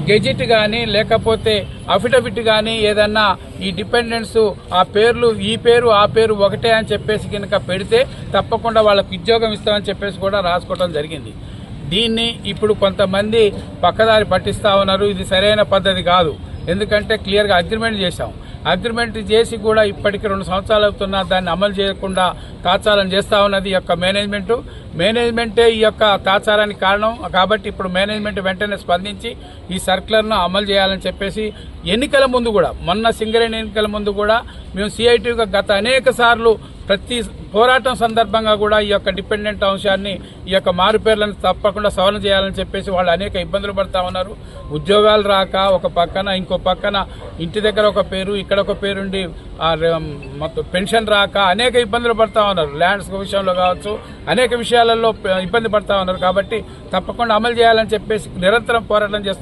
Gazette కానీ లేకపోతే affidavit కానీ ఏదన్నా ఈ డిపెండెంట్స్ ఆ పేర్లు ఈ పేరు ఆ పేరు ఒకటే అని చెప్పేసి కనుక పెడితే తప్పకుండా వాళ్ళకు ఉద్యోగం ఇస్తామని చెప్పేసి కూడా రాసుకోవడం జరిగింది. దీన్ని ఇప్పుడు కొంతమంది పక్కదారి పట్టిస్తా ఉన్నారు. ఇది సరైన పద్ధతి కాదు. ఎందుకంటే క్లియర్గా అగ్రిమెంట్ చేశాం. అగ్రిమెంట్ చేసి కూడా ఇప్పటికి 2 సంవత్సరాలు అవుతున్నా దాన్ని అమలు చేయకుండా తాత్సారం చేస్తా ఉన్నది ఈ యొక్క మేనేజ్మెంటే ఈ యొక్క తాత్సారానికి కారణం. కాబట్టి ఇప్పుడు మేనేజ్మెంట్ వెంటనే స్పందించి ఈ సర్క్యులర్ను అమలు చేయాలని చెప్పేసి ఎన్నికల ముందు కూడా మొన్న సింగరేణి ఎన్నికల ముందు కూడా మేము సిఐటిగా గత అనేక సార్లు ప్రతి పోరాటం సందర్భంగా కూడా ఈ యొక్క డిపెండెంట్ అంశాన్ని ఈ యొక్క మారు పేర్లను తప్పకుండా సవరణ చేయాలని చెప్పేసి వాళ్ళు అనేక ఇబ్బందులు పడతా ఉన్నారు. ఉద్యోగాలు రాక ఒక పక్కన ఇంకో పక్కన ఇంటి దగ్గర ఒక పేరు ఇక్కడ ఒక పేరుండి మొత్తం పెన్షన్ రాక అనేక ఇబ్బందులు పడతా ఉన్నారు. ల్యాండ్స్ విషయంలో కావచ్చు అనేక విషయాలలో ఇబ్బంది పడతా ఉన్నారు. కాబట్టి తప్పకుండా అమలు చేయాలని చెప్పేసి నిరంతరం పోరాటం చేస్తున్నారు.